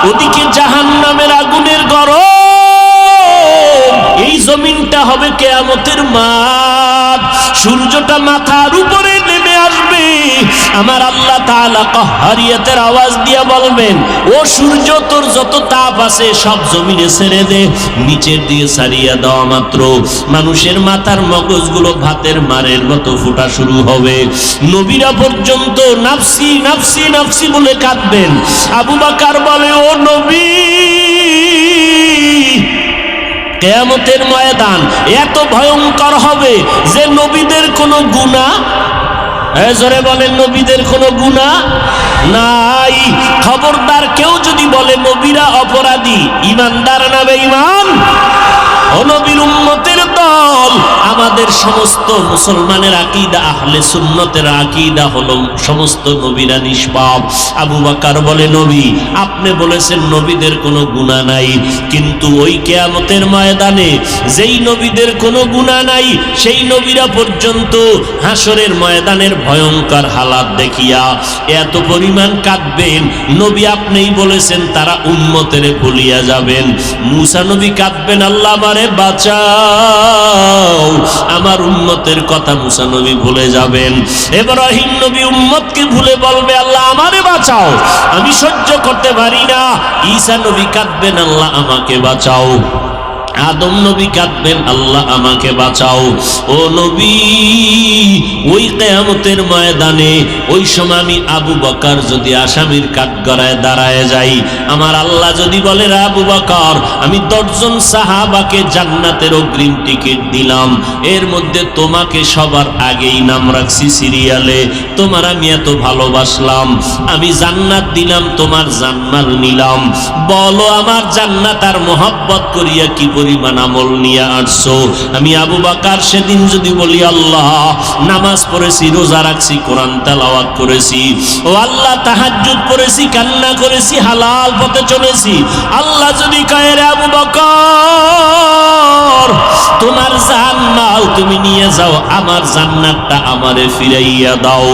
ওদিকে জাহান্নামের আগুনের গরম, এই জমিনটা হবে কিয়ামতের মাঠ। সূর্যটা মাথার উপরে নেমে আসবে, আমার আল্লাহ তাআলা কাহ্হারিয়াতের আওয়াজ দিয়ে বলবেন, ও সূর্য তোর যত তাপ আছে সব জমিনে ছেড়ে দে। নিচের দিকে ছাড়িয়ে দেওয়া মাত্র মানুষের মাথার মগজগুলো ভাতের মারের মতো ফোটা শুরু হবে। নবীরা পর্যন্ত নাফসি নাফসি নাফসি বলে কাঁদবেন। আবু বকর বলে, ও নবী, কিয়ামতের ময়দান এত ভয়ঙ্কর হবে যে নবীদের কোনো গুনাহ, জোরে বলেন, নবীদের কোনো গুনাহ নাই। খবরদার কেউ যদি বলে নবীরা অপরাধী, ইমানদার না বেঈমান? ও নবীর উম্মতের দল, আমাদের সমস্ত মুসলমানের আকীদা, আহলে সুন্নতের আকীদা হলো সমস্ত নবীরা নিষ্পাপ। আবু বকর বলে, নবী আপনি বলেছেন নবীদের কোনো গুনাহ নাই, কিন্তু ওই কিয়ামতের ময়দানে যেই নবীদের কোনো গুনাহ নাই সেই নবীরা পর্যন্ত হাসরের ময়দানের ভয়ঙ্কর হালাত দেখিয়া এত পরিমাণ কাঁদবেন। নবী আপনিই বলেছেন তারা উম্মতেরে ভুলিয়া যাবেন। মুসা নবী কাঁদবেন, আল্লাহ আমারে বাঁচাও, আমার উম্মতের কথা মুসা নবী ভুলে যাবেন। ইব্রাহিম নবী উম্মতকে ভুলে বলবে, আল্লাহ আমারে বাঁচাও, আমি সহ্য করতে পারি না। ঈসা নবী কাঁদবেন, আল্লাহ আমাকে বাঁচাও। আদম নবী কাঁদবেন, আল্লাহ আমাকে বাঁচাও। ও নবী, ওই কিয়ামতের ময়দানে ওই সময় আমি আবু বকর যদি আসামির কাঠগড়ায় দাঁড়ায় যাই, আমার আল্লাহ যদি বলে, রে আবু বকর, আমি 10 জন সাহাবাকে জান্নাতের অগ্রিম টিকিট দিলাম, এর মধ্যে তোমাকে সবার আগেই নাম রাখছি সিরিয়ালে, তোমার আমি এত ভালোবাসলাম, আমি জান্নাত দিলাম, তোমার জান্নাত নিলাম, বলো আমার জান্নাত আর মোহাব্বত করিয়া কি পরিমাণ আমল নিয়ে আসছো? আমি আবু বকর সেদিন যদি বলি, আল্লাহ নামাজ পড়েছি, রোজা রাখছি, কোরআন তেলাওয়াত করেছি, ও আল্লাহ তাহাজ্জুদ পড়েছি, কান্না করেছি, হালাল পথে চলেছি, আল্লাহ যদি কয়, রে আবু বকর, তোমার জান মাল তুমি নিয়ে যাও, আমার জান্নাতটা আমারে ফিরাইয়া দাও,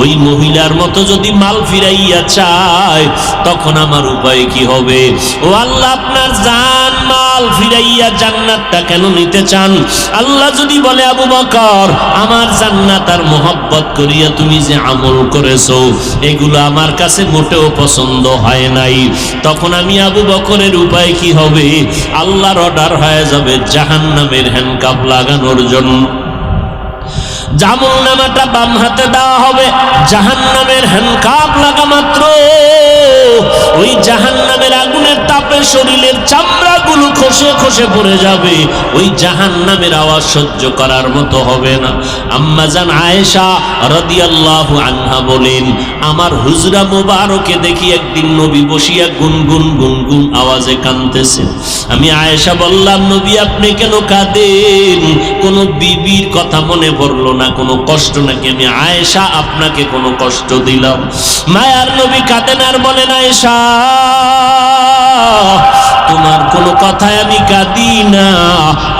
ওই মহিলার মতো যদি মাল ফিরাইয়া চায় তখন আমার উপায় কি হবে? ও আল্লাহ, আপনার জান মাল ফিরাইয়া জান্নাতটা কেন নিতে চান? আল্লাহ যদি বলে, আবু বকর, আমার জান্নাত আর মোহাব্বত করিয়া তুমি যে আমল করেছো এগুলো আমার কাছে মোটেও পছন্দ হয় নাই, তখন আমি আবু বকরের উপায় কি হবে? আল্লাহর অর্ডার হয়ে যাবে জাহান্নামের হ্যান্ডকাপ লাগানোর জন্য। জামুলনামাটা বাম হাতে দেওয়া হবে, জাহান্নামের হ্যান্ডকাপ লাগা মাত্র ওই জাহান্নামের আগুনের তাপে শরীরের চামড়াগুলো খসে খসে পড়ে যাবে, ওই জাহান্নামের আওয়াজ সহ্য করার মতো হবে না। আম্মা জান আয়েশা রাদিয়াল্লাহু আনহা বলেন, আমার হুজরা মোবারকে দেখি একদিন নবী বসিয়া গুনগুন গুনগুন আওয়াজে কাঁদতেছেন। আমি আয়েশা বললাম, নবী আপনি কেন কাঁদেন? কোনো বিবির কথা মনে পড়লো না, কোনো কষ্ট নাকি? আমি আয়েশা আপনাকে কোনো কষ্ট দিলাম? মায়ার নবী কাঁদেন আর বলেন, আয়েশা তোমার কোনো কথায় আমি কাঁদি না,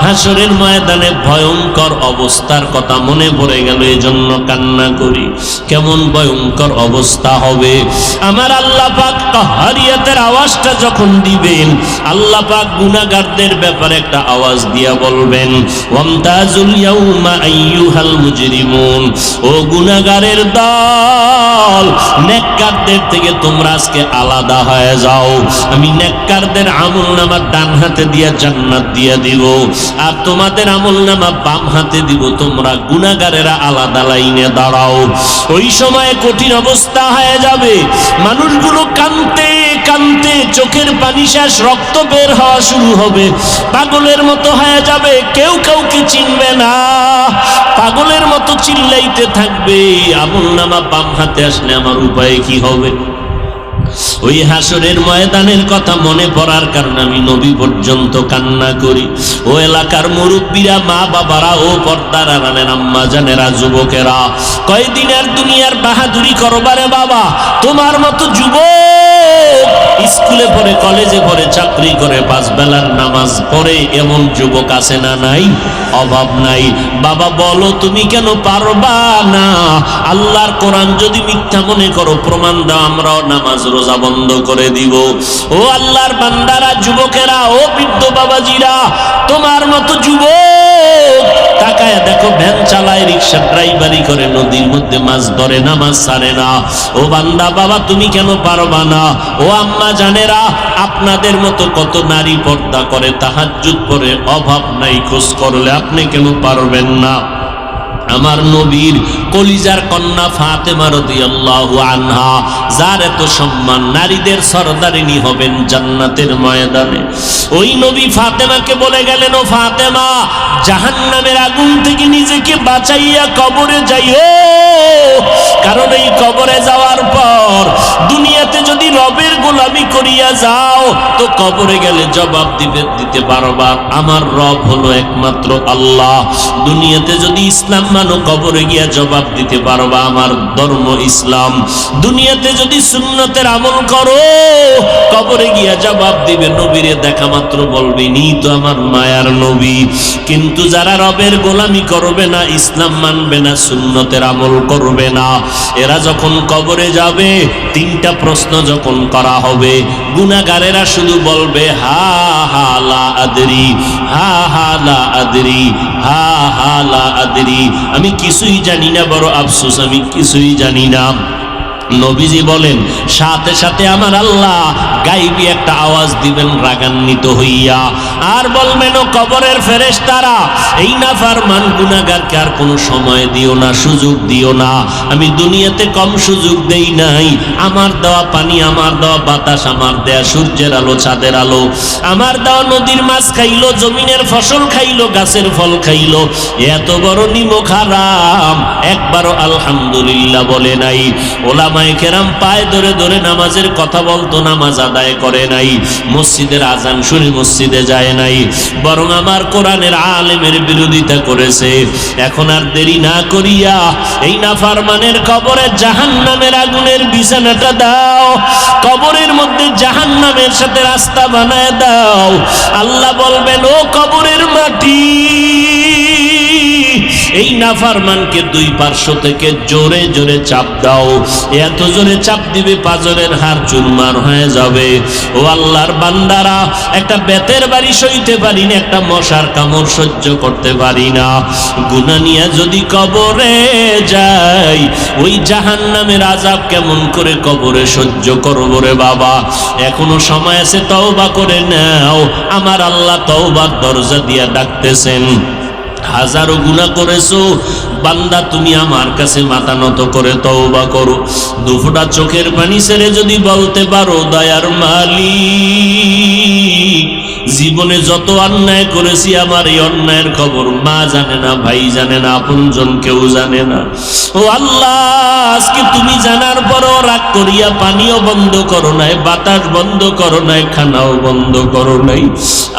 হাসরের ময়দানে ভয়ঙ্কর অবস্থার কথা মনে পড়ে গেল, এজন্য কান্না করি। কেমন ভয়ঙ্কর অবস্থা হবে! আমার আল্লাহ পাক কাহ্হারিয়াতের আওয়াজটা যখন দিবেন, আল্লাহ পাক গুনাহগারদের ব্যাপারে একটা আওয়াজ দিয়া বলবেন, ওয়ামতাজুল ইয়াউমা আইয়ুহাল মুজরিমুন, ও গুনাহগারের দল, নেককারদের থেকে তোমরা আজকে আলাদা হয়ে যাও। আমি নেককারদের আমলনামা ডান হাতে দিয়া জান্নাত দিয়া দিব, আর তোমাদের আমলনামা বাম হাতে দিব, তোমরা গুনাহগারেরা আলাদা লাইনে দাঁড়াও। ওই সময় কঠিন অবস্থা হয়ে যাবে, মানুষগুলো কাঁদতে কাঁদতে চোখের পানি শেষ, রক্ত বের হওয়া শুরু হবে, পাগলের মতো হয়ে যাবে, কেউ কাউকে চিনবে না, পাগলের মতো চিল্লাইতে থাকবে। আমলনামা বাম হাতে আসলে আমার উপায় কি হবে? ওই হাসরের ময়দানের কথা মনে পড়ার কারণে আমি নবী পর্যন্ত কান্না করি। ও এলাকার মুরব্বীরা, মা বাবারা, ও পর্দার আড়ালের আম্মা জানেরা, যুবকেরা, কয়দিন আর দুনিয়ার বাহাদুরি করবারে বাবা? তোমার মতো যুবক স্কুলে পড়ে, কলেজে পড়ে, চাকরি করে, 5 বেলার নামাজ পড়ে এমন যুবক আছে না নাই? অভাব নাই। বাবা বলো তুমি কেন পারবা না? আল্লাহর কোরআন যদি মিথ্যা মনে করো প্রমাণ দাও, আমরাও নামাজ রোজা বন্ধ করে দিব। ও আল্লাহর বান্দারা, যুবকেরা, ও বৃদ্ধ বাবাজিরা, তোমার মতো যুবক তাকায় দেখো, ভ্যান চালায়, রিক্সা ড্রাইভারি করে, নদীর মধ্যে মাছ ধরে, নামাজ ছাড়ে না। ও বান্দা বাবা তুমি কেন পারবা না? ও আম্মা জানেরা, আপনাদের মতো কত নারী পর্দা করে, তাহাজ্জুদ পড়ে, অভাব নাই, খোঁজ করলে আপনি কেন পারবেন না? আমার নবীর কলিজার কন্যা ফাতেমা রাদিয়াল্লাহু আনহা, যার এত সম্মান, নারীদের সরদারিনী হবেন জান্নাতের ময়দানে, ওই নবী ফাতেমাকে বলে গেলেন, ও ফাতেমা, জাহান্নামের আগুন থেকে নিজেকে বাঁচাইয়া কবরে যাইও, কারণ এই কবরে যাওয়ার পর দুনিয়াতে যদি রবের গোলামি করিয়া যাও তো কবরে গেলে জবাব দিতে পারবা আমার রব হলো একমাত্র আল্লাহ। দুনিয়াতে যদি ইসলাম মানো কবরে গিয়া জবাব দিতে পারবা আমার ধর্ম ইসলাম। দুনিয়াতে যদি সুন্নতের আমল করো কবরে গিয়া জবাব দিবে নবীরে দেখা মাত্র বলবে নি তো আমার মায়ার নবী। কিন্তু যারা রবের গোলামি করবে না, ইসলাম মানবে না, সুন্নতের আমল করবে না, এরা যখন কবরে যাবে 3টা প্রশ্ন যখন করা হবে, গুনাহগারেরা শুধু বলবে হা হা লা আদরি, হা হা লা আদরি, হা হা লা আদরি, আমি কিছুই জানি না, বড় আফসোস আমি কিছুই জানি না। নবীজি বলেন সাথে সাথে আমার আল্লাহ গাইবী একটা আওয়াজ দিবেন রাগান্বিত হইয়া, আর বলবেন ও কবরের ফেরেশতারা, এই নাফরমান গুনাহগারকে আর কোনো সময় দিও না, সুযোগ দিও না। আমি দুনিয়াতে কম সুযোগ দেই নাই, আমার দেওয়া পানি, আমার দেওয়া বাতাস, আমার দেয়া সূর্যের আলো, চাঁদের আলো, আমার দেওয়া নদীর মাছ খাইলো, জমিনের ফসল খাইলো, গাছের ফল খাইলো, এত বড় নিমক হারাম একবারও আলহামদুলিল্লাহ বলে নাই। ওলামায়ে কেরাম পায়ে ধরে ধরে নামাজের কথা বলতো, নামাজ আদায় করে নাই, মসজিদের আজান শুনে মসজিদে যায় নাই, বরং আমার কোরআনের আলেমের বিরোধিতা করেছে। এখন আর দেরি না করিয়া এই নাফরমানের কবরে জাহান্নামের আগুনের বিছানাটা দাও, কবরের মধ্যে জাহান্নামের সাথে রাস্তা বানায় দাও। আল্লাহ বলবেন ও কবরের মাটি, এই নাফরমানকে 2 পার্শ্ব থেকে জোরে জোরে চাপ দাও, এত জোরে চাপ দিবে পাজরের হাড় চুরমার হয়ে যাবে। ও আল্লাহর বান্দারা, একটা বেতের বাড়ি সইতে পারি না, একটা মশার কামড় সহ্য করতে পারি না, গুনাহ নিয়ে যদি কবরে যাই ওই জাহান্নামের আযাব কেমন করে কবরে সহ্য করব রে বাবা। এখনো সময় আছে, তওবা করে নাও, আমার আল্লাহ তওবার দরজা দিয়া ডাকতেছেন। হাজারো গুনাহ করেছো বান্দা, তুমি আমার কাছে মাথা নত করে তওবা করো, 2 ফোঁটা চোখের পানি ছেড়ে যদি বলতে পারো দয়ার মালিক, জীবনে যত অন্যায় করেছি আমার এই অন্যায়ের খবর মা জানে না, ভাই জানে না, আপনজন কেউ জানে না, ও আল্লাহ আজকে তুমি জানার পরও রাগ করিয়া পানিও বন্ধ করো নাই, বাতাস বন্ধ করো নাই, খানাও বন্ধ করো নাই।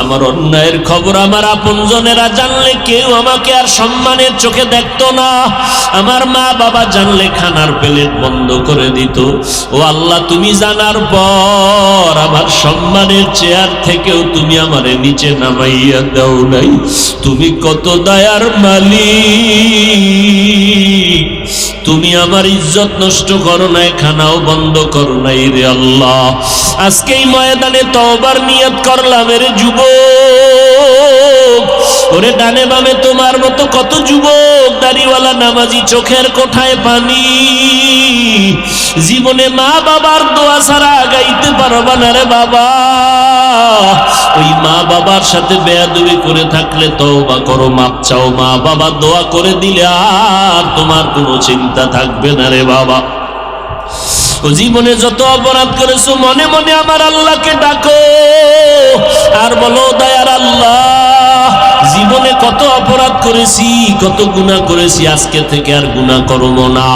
আমার অন্যায়ের খবর আমার আপনজনেরা জানলে কেউ আমাকে আর সম্মানের চোখে দেখতো না, আমার মা বাবা জানলে খানার প্লেট বন্ধ করে দিত। ও আল্লাহ তুমি জানার পর আমার সম্মানের চেয়ার থেকেও তুমি আমারে নিচে নামাইয়া দাও নাই। তুমি কত দয়ার মালিক, তুমি আমার ইজ্জত নষ্ট করো নাই, খানাও বন্ধ করো নাই রে আল্লাহ। আজকে এই ময়দানে তওবার নিয়ত করলাম রে যুবক, ওরে ডানে বামে তোমার মতো কত যুবক দাড়িওয়ালা নামাজি, চোখের কোঠায় পানি, জীবনে মা বাবার দোয়া ছাড়া গাইতে পারবা না রে বাবা। ওই মা বাবার সাথে বেয়াদবি করে থাকলে তওবা করো, মাপ চাও, মা বাবা দোয়া করে দিলে আর তোমার কোনো চিন্তা থাকবে না রে বাবা। ও জীবনে যত অপরাধ করেছো মনে মনে আমার আল্লাহকে ডাকো আর বলো দয়ার আল্লাহ জীবনে কত অপরাধ করেছি, কত গুনাহ করেছি, আজকে থেকে আর গুনাহ করব না,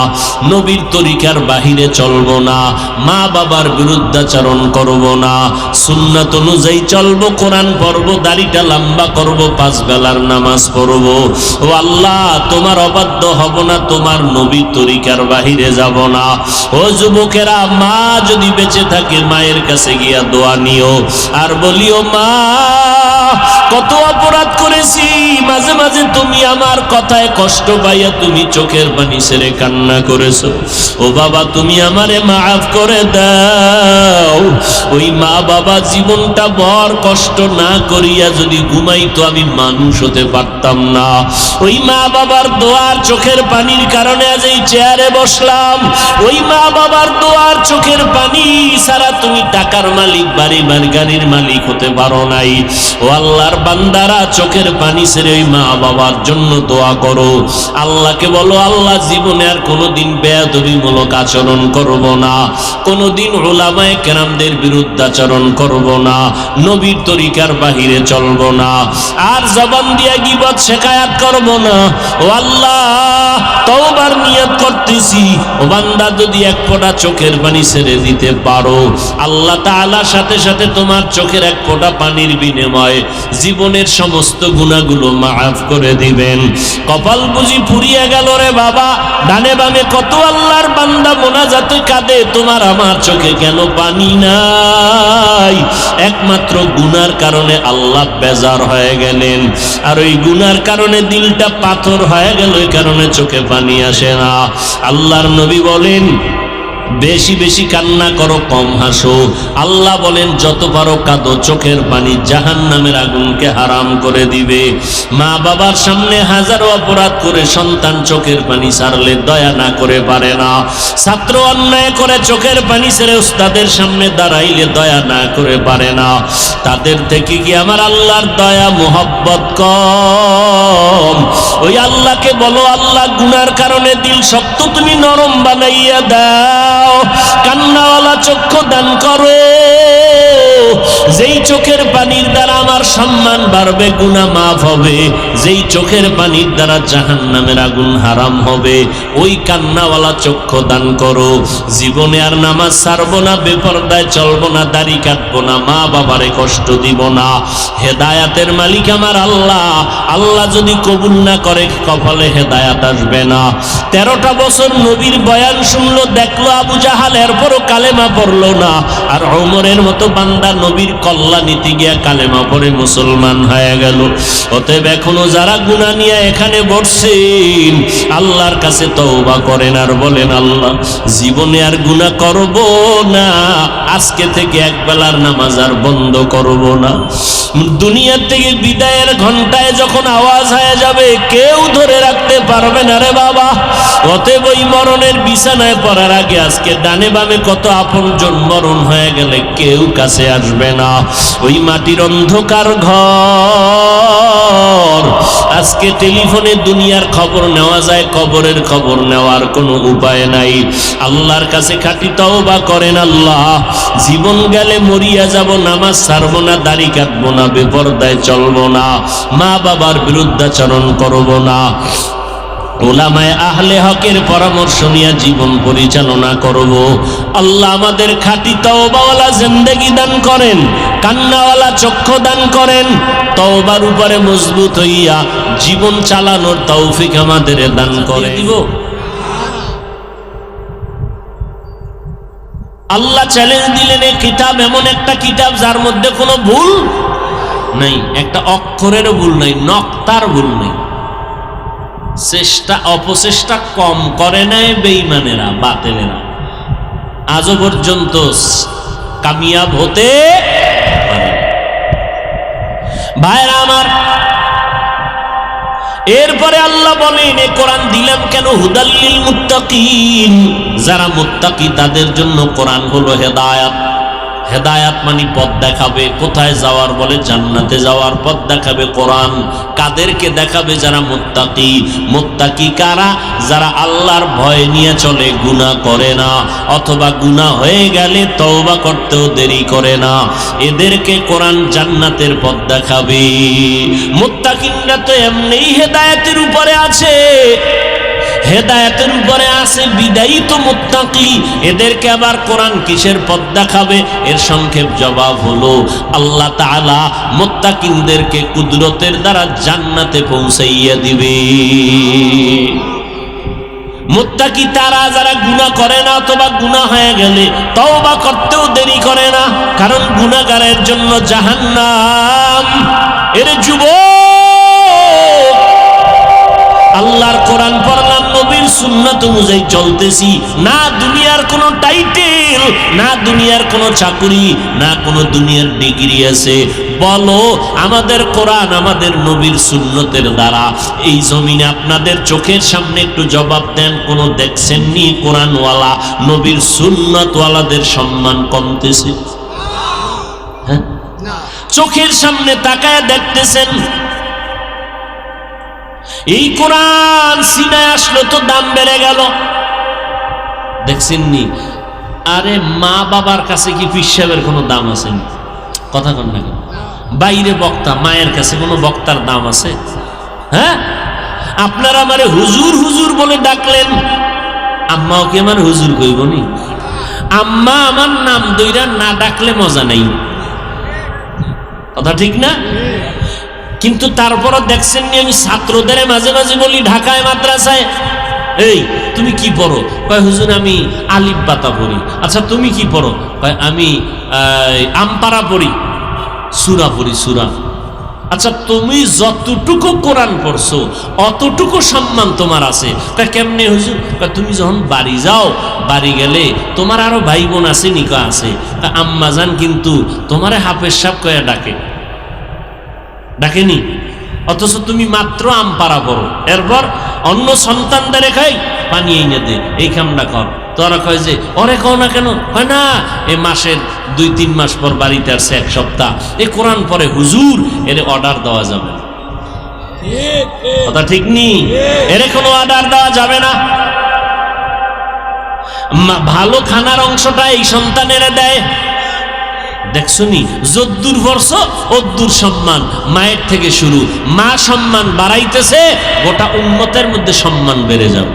নবীর তরিকার বাহিরে চলব না, মা বাবার বিরুদ্ধাচরণ করব না, সুন্নাত অনুযায়ী চলব, কোরআন পড়ব, দাড়িটা লম্বা করব, 5 বেলার নামাজ পড়ব। ও আল্লাহ, তোমার অবাধ্য হব না, তোমার নবীর তরিকার বাহিরে যাব না। ও যুবকেরা, মা যদি বেঁচে থাকে মায়ের কাছে গিয়া দোয়া নিও আর বলিও, মা কত অপরাধ করেছি, মাঝে মাঝে তুমি আমার কথায় কষ্ট পাইয়া তুমি চোখের পানি ছেড়ে কান্না করেছো। ও বাবা, তুমি আমারে মাফ করে দাও। ওই মা বাবা জীবনটা বড় কষ্ট না করিয়া যদি ঘুমাইতো আমি মানুষ হতে পারতাম না। ওই মা বাবার দোয়ার চোখের পানির কারণে আজ এই চেয়ারে বসলাম। ওই মা বাবার দোয়ার চোখের পানি ছাড়া তুমি টাকার মালিক, বাড়ি গাড়ির মালিক হতে পারো নাই। ও আল্লাহর বান্দারা, চোখের পানি ছেড়ে ওই মা বাবার জন্য দোয়া করো। আল্লাহকে বলো, আল্লাহ জীবনে আর কোনোদিন বেয়াদবিমূলক আচরণ করব না, কোনোদিন উলামায়ে কেরামদের বিরুদ্ধাচরণ করব না, নবীর তরিকার বাহিরে চলব না, আর জবান দিয়ে গীবত শেখায়াত করব না। ও আল্লাহ, তওবার নিয়ত করতেছি, ও বান্দা যদি এক ফোঁটা চোখের পানি ছেড়ে দিতে পারো, আল্লাহ তাআলা সাথে সাথে তোমার চোখের এক ফোঁটা পানির বিনিময়ে জীবনের সমস্ত গুনাহগুলো মাফ করে দিবেন। কপাল বুঝি পুড়িয়ে গেল রে বাবা, ডানে বামে কত আল্লাহর বান্দা মোনাজাতে কাঁদে, তোমার আমার চোখে কেন পানি নাই? একমাত্র গুনার কারণে আল্লাহ বেজার হয়ে গেলেন, আর ওই গুনার কারণে দিলটা পাথর হয়ে গেল, ওই কারণে চোখে পানি আসে না। আল্লাহর নবী বলেন, বেশি বেশি কান্না করো, কম হাসো। আল্লাহ বলেন, যত পারো কাঁদো, চোখের পানি জাহান্নামের আগুনকে হারাম করে দিবে। মা বাবার সামনে হাজারো অপরাধ করে সন্তান চোখের পানি ছাড়লে দয়া না করে পারে না। ছাত্র অন্যায় করে চোখের পানি ছেড়ে উস্তাদের সামনে দাঁড়াইলে দয়া না করে পারে না। তাদের থেকে কি আমার আল্লাহর দয়া মোহব্বত কম? ওই আল্লাহকে বলো, আল্লাহ গুনার কারণে দিল শক্ত তুমি নরম বানাইয়া দাও, কান্নাওয়ালা চক্ষু দান করো, যেই চোখের পানির দ্বারা আমার সম্মান বাড়বে, গুনাহ মাফ হবে, যেই চোখের পানির দ্বারা জাহান্নামের আগুন হারাম হবে, ওই কান্নাওয়ালা চক্ষু দান করো। জীবনে আর নামাজ ছাড়বো না, বেপরদায় চলবো না, দাড়ি কাটবো না, মা বাবারে কষ্ট দিব না। হেদায়াতের মালিক আমার আল্লাহ, আল্লাহ যদি কবুল না করে কপালে হেদায়াত আসবে না। 13টা বছর নবীর বয়ান শুনলো, দেখলো আবু জাহাল, এরপরও কালেমা পড়লো না। আর ওমরের মতো বান্দা নবীর কল্লা নীতি গিয়া কালেমা পড়ে মুসলমান হয়ে গেল। অতএব এখনো যারা গুনাহ নিয়ে এখানে বসছেন, আল্লাহর কাছে তওবা করেন আর বলেন, আল্লাহ জীবনে আর গুনাহ করব না, আজকে থেকে এক বেলার নামাজ আর বন্ধ করব না। দুনিয়া থেকে বিদায়ের ঘন্টায় যখন আওয়াজ হয়ে যাবে, কেউ ধরে রাখতে পারবে না রে বাবা। অতএব ওই মরণের বিছানায় পড়ার আগে আজকে ডানে বামে কত আপনজন মরণ হয়ে গেলে কেউ কাছে আসবে না। ওই মাটির অন্ধকার ঘর, আজকে টেলিফোনে দুনিয়ার খবর নেওয়া যায়, কবরের খবর নেওয়ার কোনো উপায় নাই। আল্লাহর কাছে খাঁটি তওবা করেন, আল্লাহ জীবন গেলে মরিয়া যাব, নামাজ ছাড়বো না, দাড়ি কাটবো না, বেপরদায় চলবো না, মা বাবার বিরুদ্ধাচরণ করব না, উলামায়ে আহলে হকের পরামর্শ নিয়ে জীবন পরিচালনা করব। আল্লাহ আমাদের খাঁটি তওবাওয়ালা জিন্দেগি দান করেন, কান্নাওয়ালা চক্ষু দান করেন, তওবার উপরে মজবুত হইয়া জীবন চালানোর তৌফিক আমাদের দান করে দিব। আল্লাহ চ্যালেঞ্জ দিলেন, এই কিতাব এমন একটা কিতাব যার মধ্যে কোনো ভুল নাই, একটা অক্ষরেরও ভুল নাই, নক্তার ভুল নাই। চেষ্টা অপচেষ্টা কম করে নাই বেঈমানেরা, বাতিলেরা, আজও পর্যন্ত কামিয়াব হতে পারে। ভাইরা আমার, এরপরে আল্লাহ বলেন, এই কোরআন দিলাম কেন? হুদাল্লিল মুত্তাকিন, যারা মুত্তাকি তাদের জন্য কোরআন হলো হেদায়েত। হেদায়াত মানে পথ দেখাবে, কোথায় যাওয়ার বলে জান্নাতে যাওয়ার পথ দেখাবে কোরআন। কাদেরকে দেখাবে? যারা মুত্তাকি। মুত্তাকি কারা? যারা আল্লাহর ভয় নিয়ে চলে, গুনাহ করে না, অথবা গুনাহ হয়ে গেলে তওবা করতেও দেরি করে না, এদেরকে কোরআন জান্নাতের পথ দেখাবে। মুত্তাকিনরা তো এমনিই হেদায়েতের উপরে আছে, হেদায়েতের উপরে আছে বিদায়ী তো মুত্তাকি, এদেরকে আবার কোরআন কিসের পথ দেখাবে? এর সংক্ষেপ জবাব হলো আল্লাহ তাআলা মুত্তাকিনদেরকে কুদরতের দ্বারা জান্নাতে পৌঁছাইয়া দিবে। মুত্তাকি তারা যারা গুনাহ করে না, অথবা গুনাহ হয়ে গেলে তওবা করতেও দেরি করে না, কারণ গুনাহগারের জন্য জাহান্নাম। এর যুবক, আল্লাহর কোরআন পড়লাম, নবীর সুন্নাত অনুযায়ী চলতেছি না, দুনিয়ার কোনো টাইটেল না, দুনিয়ার কোনো চাকরি না, কোনো দুনিয়ার ডিগ্রি আছে। বলো, আমাদের কোরআন আমাদের নবীর সুন্নতের দ্বারা এই জমিনে আপনাদের চোখের সামনে একটু জবাব দেন, কোনো দেখছেননি কোরআনওয়ালা নবীর সুন্নতওয়ালাদের সম্মান কমতেছে? হ্যাঁ, চোখের সামনে তাকায় দেখতেছেন। এই কোরআন সিনায় আসলো তো দাম বেড়ে গেল, দেখছেননি? আরে মা বাবার কাছে কি পীর সাহেবের কোনো দাম আছে? কথা কন না, বাইরে বক্তা, মায়ের কাছে কোনো বক্তার দাম আছে? হ্যাঁ, আপনারা আমারে হুজুর হুজুর বলে ডাকলেন, আম্মাও কি আমার হুজুর কইবনি? আম্মা আমার নাম দইরা না ডাকলে মজা নাই, কথা ঠিক না? কিন্তু তারপরও দেখছেন নি, আমি ছাত্রদের মাঝে মাঝে বলি ঢাকায় মাদ্রাসায়, এই তুমি কি পড়ো? কয় হুজুর আমি আলিফ বাতা পড়ি। আচ্ছা তুমি কি পড়ো? কয় আমি আমপারা পড়ি, সূরা পড়ি, সূরা। আচ্ছা তুমি যতটুকু কোরআন পড়ছো অতটুকু সম্মান তোমার আছে। কয় কেমনে হুজুর? কয় তুমি যখন বাড়ি যাও, বাড়ি গেলে তোমার আরো ভাই বোন আছে, নিকা আছে, আম্মাজান কিন্তু তোমারে হাফেজ সাহেব কয়া ডাকে, ডাকেনি? অথচ তুমি মাত্র আমপারা পড়ো, এরপর অন্য সন্তানদের খাই পানি এনে দে, এই কামটা কর। তোরা কয় যে ওরে কও না কেন? কয় না, এ মাসের 2-3 মাস পর বাড়িতে আসছে, 1 সপ্তাহ, এ কোরআন পড়ে হুজুর, এর অর্ডার দেওয়া যাবে না। কথা ঠিক নি? এর কোনো অর্ডার দেওয়া যাবে না। ভালো খানার অংশটা এই সন্তানেরা দেয়, দেখছনি? যদ্দুর বর্ষ অদ্দুর সম্মান, মায়ের থেকে শুরু। মা সম্মান বাড়াইতেছে, গোটা উম্মতের মধ্যে সম্মান বেড়ে যাবে।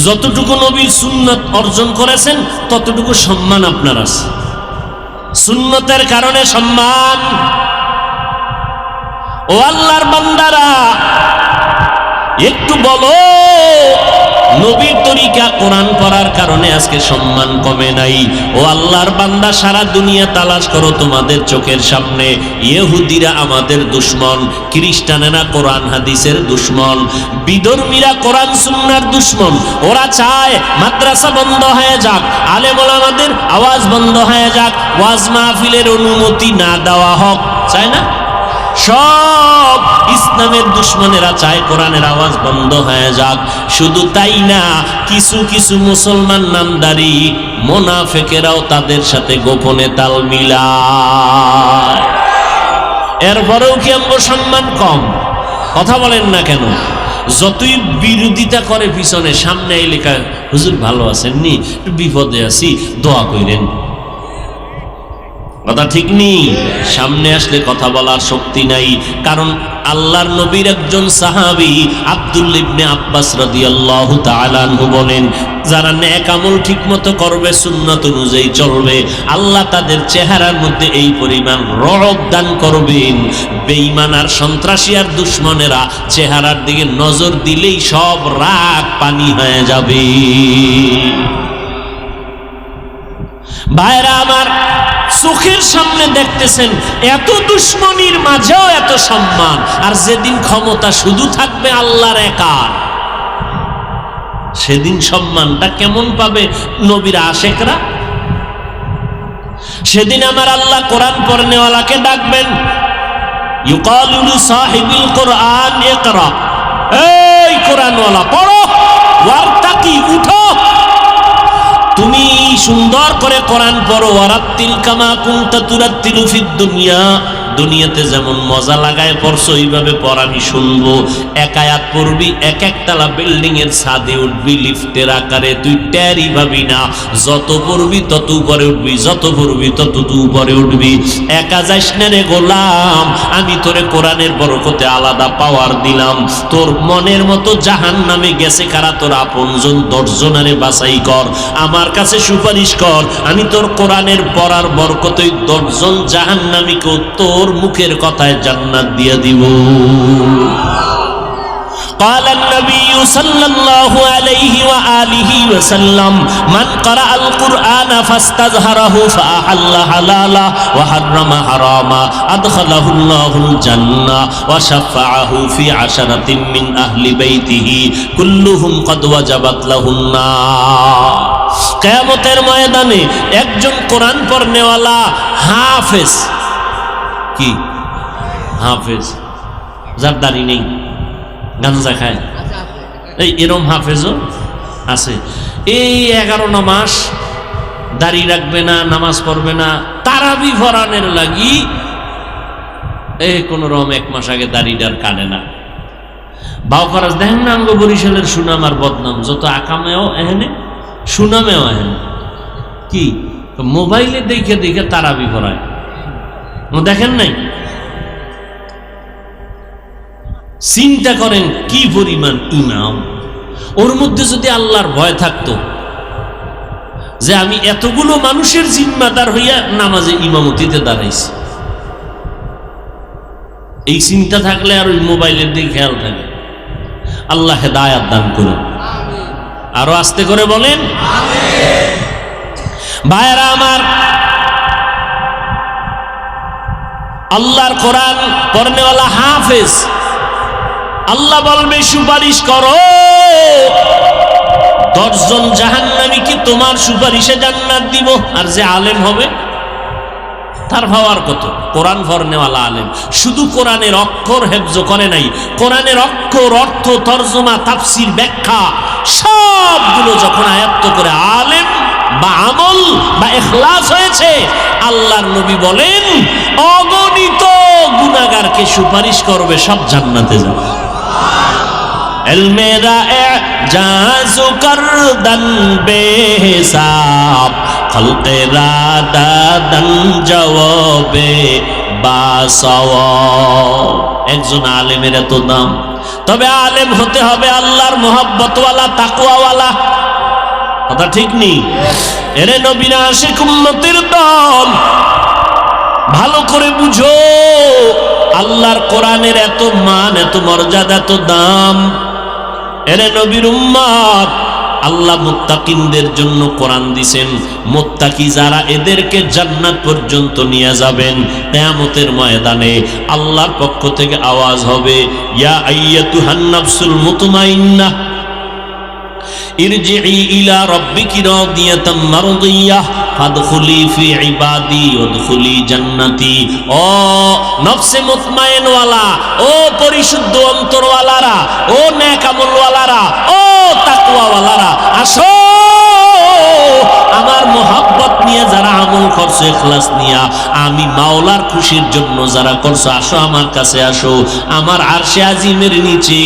যতটুকু নবীর সুন্নত অর্জন করেছেন ততটুকু সম্মান আপনার আছে, সুন্নতের কারণে সম্মান। ও আল্লাহর বান্দারা, একটু বলো, নবীর তরিকা কোরআন পড়ার কারণে আজকে সম্মান কমে নাই? ও আল্লাহর বান্দা, সারা দুনিয়া তালাশ করো, তোমাদের চোখের সামনে ইহুদিরা আমাদের দুশমন, খ্রিস্টানেরা কোরআন হাদিসের দুশমন, বিধর্মীরা কোরআন সুন্নাহর দুশমন। ওরা চায় মাদ্রাসা বন্ধ হয়ে যাক, আলেম ওলামাদের আওয়াজ বন্ধ হয়ে যাক, ওয়াজ মাহফিলের অনুমতি না দেওয়া হোক, চায় না? সব ইসলামের দুশমনেরা চায় কোরআনের আওয়াজ বন্ধ হয়ে যাক। শুধু তাই না, কিছু কিছু মুসলমান নামদারি মুনাফিকেরাও তাদের সাথে গোপনে তাল মিলায়। এরপরেও কি আমগো সম্মান কম? কথা বলেন না কেন? যতই বিরোধিতা করে পিছনে, সামনে এই লেখা হুজুর ভালো আছেন নি, একটু বিপদে আছি, দোয়া কইরেন। কথা ঠিক নি? সামনে আসলে কথা বলার শক্তি নাই। কারণ আল্লাহর নবীর একজন সাহাবী আব্দুল্লাহ ইবনে আব্বাস রাদিয়াল্লাহু তাআলা আনহু বলেন, যারা নেক আমল ঠিকমতো করবে, সুন্নাত অনুযায়ী চলবে, আল্লাহ তাদের চেহারার মধ্যে এই পরিমাণ রহব দান করবেন, বেঈমান আর সন্ত্রাসী আর দুশমনেরা চেহারার দিকে নজর দিলেই সব রাগ পানি হয়ে যাবে। ভাইরা আমার, চোখের সামনে দেখতেছেন এত দুশ্মনীর মাঝেও এত সম্মান, আর যেদিন ক্ষমতা শুধু থাকবে আল্লাহর একার, সেদিন সম্মানটা কেমন পাবে নবীর আশেকরা? সেদিন আমার আল্লাহ কোরআন পড়নেওয়ালাকে ডাকবেন, ইউকালু লিসাহিবিল কোরআন ইকরা, এই কোরআনওয়ালা পড়ো, ওয়ারতাকি, উঠো, তুমি সুন্দর করে কোরআন পড়ো, ওয়ারাত্তিল কামা কুনতা তুরাত্তিলু ফিদ দুনিয়া, দুনিয়াতে যেমন মজা লাগায় পড়ছো ওইভাবে পড়, আমি শুনবো। এক আয়াত পড়বি, এক একতলা বিল্ডিং এর ছাদে উঠবি লিফটের আকারে, তুই টেরই ভাবি না। যত পড়বি তত উপরে উঠবি, যত পড়বি তত উপরে উঠবি। একা যাইস না রে গোলাম, আমি তোরে কোরআনের বরকতে আলাদা পাওয়ার দিলাম। তোর মনের মতো জাহান্নামে গেছে কারা, তোর আপনজন 10 জনারে বাছাই কর, আমার কাছে সুপারিশ কর, আমি তোর কোরআনের পড়ার বরকতে 10 জন জাহান্নামীকে তোর মুখের কথায় জান্নাত দিয়ে দিব। قال النبي صلى الله عليه وآله وسلم من قرأ القرآن فاستظهره فأحل حلالا وحرم حراما أدخله الله الجنة وشفعه في 10 من أهل بيته كلهم قد وجبت له النار। কিয়ামতের ময়দানে একজন কোরআন পড়নেওয়ালা হাফেজ, কি হাফেজ, যার দাড়ি নেই, গাঞ্জা খায়, এই এরম হাফেজও আছে। এই 11 মাস দাড়ি রাখবে না, নামাজ পড়বে না, তারাবি ফরানের লাগি এই কোন রকম 1 মাস আগে দাড়িটার কাটে না। বাউ খরচ দেখেন না আমগো বরিশালের সুনাম আর বদনাম, যত আকামেও এহেনে সুনামেও এহেনে, কি মোবাইলে দেখে দেখে তারাবি ফরায়, দেখেন নাই? চিন্তা করেন কি পরিমাণ ইমাম। ওর মধ্যে যদি আল্লাহর ভয় থাকতো যে আমি এতগুলো মানুষের জিম্মাদার হইয়া নামাজে ইমামতিতে দাঁড়াইছি, এই চিন্তা থাকলে আর ওই মোবাইলের দিকে খেয়াল থাকে। আল্লাহ হেদায়াত দান করুন। আরো আস্তে করে বলেন ভাইরা আমার, আল্লাহর কোরআন পড়নেওয়ালা হাফেজ, আল্লাহ বলবে সুপারিশ করো, 10 জন জাহান্নামী কি তোমার সুপারিশে জান্নাত দিব। আর যে আলেম হবে তার পাওয়ার কত? কোরআন পড়নেওয়ালা আলেম শুধু কোরআনের অক্ষর হেফজ করে নাই, কোরআনের অক্ষর, অর্থ, তরজমা, তাফসির, ব্যাখ্যা সবগুলো যখন আয়ত্ত করে আলেম বা আমল বা ইখলাস হয়েছে, আল্লাহর নবী বলেন অগণিত গুনাহগারকে সুপারিশ করবে, সব জান্নাতে যাবে। এলমেরা এজাজু করদান বেহিসাব, খলকেরা দাদান জওয়াবে বাসওয়াব। একজন আলেমের এত দাম, তবে আলেম হতে হবে আল্লাহর মহব্বতওয়ালা, তাকওয়াওয়ালা। কথা ঠিক নেই? এরে নবীর আশিক উম্মতের দল, ভালো করে বুঝো আল্লাহর কোরআনের এত মান, এত মর্যাদা, এত দাম। এরে নবীর উম্মত, আল্লাহ মুত্তাকিনদের জন্য কোরআন দিবেন, মুত্তাকি যারা এদেরকে জান্নাত পর্যন্ত নিয়ে যাবেন। কিয়ামতের ময়দানে আল্লাহর পক্ষ থেকে আওয়াজ হবে, ইয়া আইয়াতুহান নাফসুল মুতমাইন্নাহ ইরজিই ইলা রাব্বিকি রাদিয়াতাম মারদিয়াহ ফাদখুলি ফি ইবাদি ওয়াদখুলি জান্নাতি। ও নফসে মুতমাইনওয়ালা, ও পরিশুদ্ধ অন্তরওয়ালারা, ও নেক আমলওয়ালারা, ও তাকওয়াওয়ালারা, আসো আমার মোহাব্বত নিয়ে যারা আমল করছো, ইখলাস নিয়া, আমি মাওলার খুশির জন্য যারা করছো, আসো আমার কাছে আসো। আমার আরশে আজিমের নিচে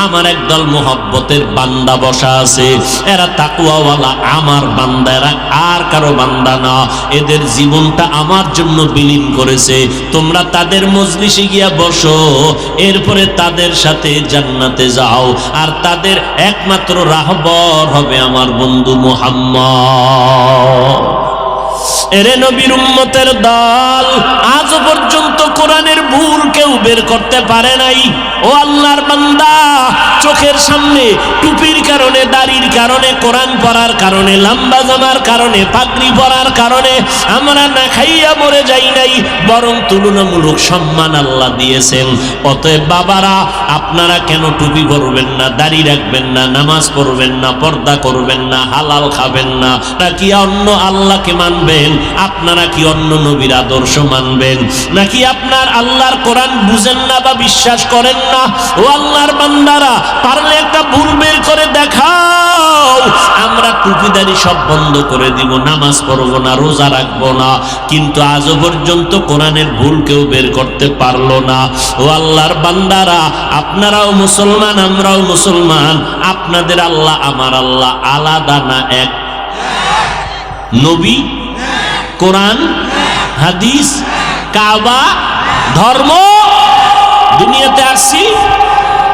আমার একদল মোহাব্বতের বান্দা বসা আছে, এরা তাকওয়াওয়ালা, আমার বান্দা, এরা আর কারো বান্দা না, এদের জীবনটা আমার জন্য বিলীন করেছে। তোমরা তাদের মজলিসে গিয়া বসো, এরপরে তাদের সাথে জান্নাতে যাও, আর তাদের একমাত্র রাহবর হবে আমার বন্ধু মুহাম্মদ। এরে নবীর উম্মতের দল, আজ পর্যন্ত কোরআনের ভুল কেউ বের করতে পারে নাই। ও আল্লাহর বান্দা, চোখের সামনে টুপির কারণে, দাড়ির কারণে, কোরআন পড়ার কারণে, লম্বা জামার কারণে, পাগড়ি পরার কারণে আমরা না খাইয়া মরে যাই নাই, বরং তুলনামূলক সম্মান আল্লাহ দিয়েছেন। অতএব বাবারা, আপনারা কেন টুপি পরবেন না, দাড়ি রাখবেন না, নামাজ পড়বেন না, পর্দা করবেন না, হালাল খাবেন না, নাকি অন্য আল্লাহকে মানবেন? আপনারা কি অন্য নবীর আদর্শ মানবেন? নাকি আপনার আল্লাহর কোরআন বুঝেন না বা বিশ্বাস করেন না? ও আল্লাহর বান্দারা, পারলে একটা ভুল বের করে দেখাও, আমরা টুপিদারি সব বন্ধ করে দিব, নামাজ পড়বো না, রোজা রাখবো না। কিন্তু আজও পর্যন্ত কোরআনের ভুল কেউ বের করতে পারলো না। ও আল্লাহর বান্দারা, আপনারাও মুসলমান, আমরাও মুসলমান। আপনাদের আল্লাহ আমার আল্লাহ আলাদা না এক? নবী, কোরআন, হাদিস, কাবা, ধর্ম, দুনিয়াতে আসছি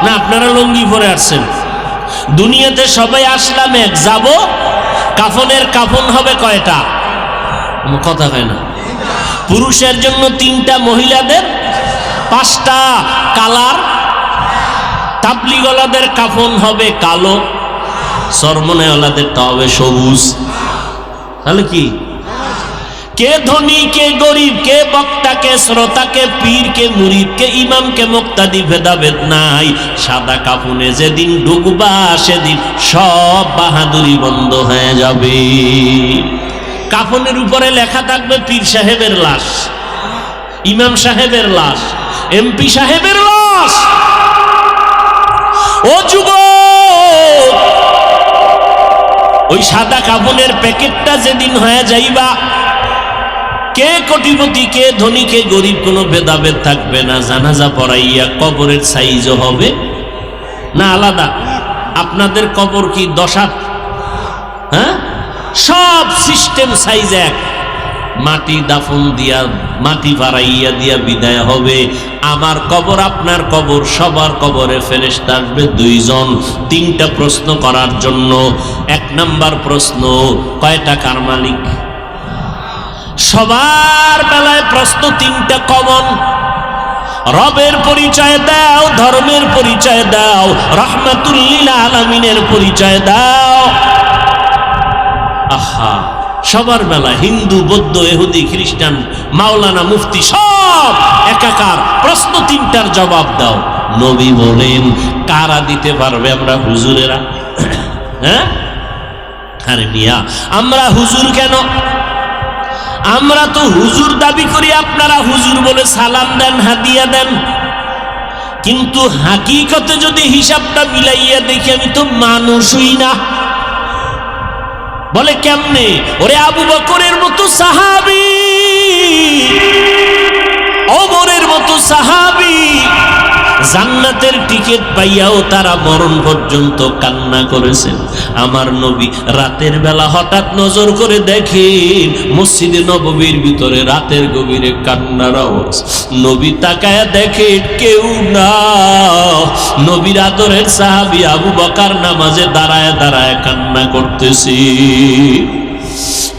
না আপনারা লুঙ্গি পরে আসছেন? দুনিয়াতে সবাই আসলাম এক, যাব। কাফনের কাফন হবে কয়টা? কথা হয় না। পুরুষের জন্য 3টা, মহিলাদের 5টা। কালার, তাবলিগওয়ালাদের কাফন হবে কালো, সরমনেওয়ালাদেরটা হবে সবুজ। তাহলে কি? কে ধনী, কে গরিব, কে বক্তা, কে শ্রোতা, কে পীর, কে মুরিদ, কে ইমাম, কে মুক্তাদি, ভেদাভেদ নাই। সাদা কাফনে যেদিন ঢুকবা সেদিন সব বাহাদুরি বন্ধ হয়ে যাবে। কাফনের উপরে লেখা থাকবে পীর সাহেবের লাশ, ইমাম সাহেবের লাশ, এমপি সাহেবের লাশ। ও যুবক, ওই সাদা কাফনের প্যাকেটটা যেদিন হয়ে যাইবা, কে কোটিপতি, কে ধনী, কে গরিব, কোনো ভেদাভেদ থাকবে না। জানাজা পড়াইয়া কবরের সাইজও হবে না আলাদা? আপনাদের কবর কি 10 হাত? হ্যাঁ, সব সিস্টেম সাইজ এক। মাটি দাফন দিয়া, মাটি বাড়াইয়া দিয়া বিদায় হবে। আমার কবর, আপনার কবর, সবার কবরে ফেরেশতা আসবে 2 জন 3টা প্রশ্ন করার জন্য। 1 নাম্বার প্রশ্ন, কয়টা কার মালিক? সবার বেলায় প্রশ্ন 3টা কমন। রবের পরিচয় দাও, ধর্মের পরিচয় দাও, রাহমাতুল লিল আলামিনের পরিচয় দাও। আহা, সবার বেলা হিন্দু, বৌদ্ধ, ইহুদি, খ্রিস্টান, মাওলানা, মুফতি সব একাকার। প্রশ্ন 3টার জবাব দাও। নবী বলেন, কারা দিতে পারবে? আমরা হুজুরেরা। হ্যাঁ, আরে মিয়া, আমরা হুজুর কেন? আমরা তো হুজুর দাবি করি, আপনারা হুজুর বলে সালাম দেন, হাদিয়া দেন। কিন্তু হাকিকতে যদি হিসাবটা মিলাইয়া দেখি, আমি তো মানুষই না। বলে কেমনে? ওরে আবু বকরের মতো সাহাবী, ওমরের মতো সাহাবী, জান্নাতের টিকিট পাইয়াও তারা মরণ পর্যন্ত কান্না করেছেন। আমার নবী রাতের বেলা হঠাৎ নজর করে দেখেন মসজিদে নববীর ভিতরে রাতের গভীরে কান্নার আওয়াজ। নবী তাকায়া দেখে কেউ না। নবীর আদরের সাহাবী আবু বকর নামাজে দাঁড়ায় দাঁড়ায় কান্না করতেছে।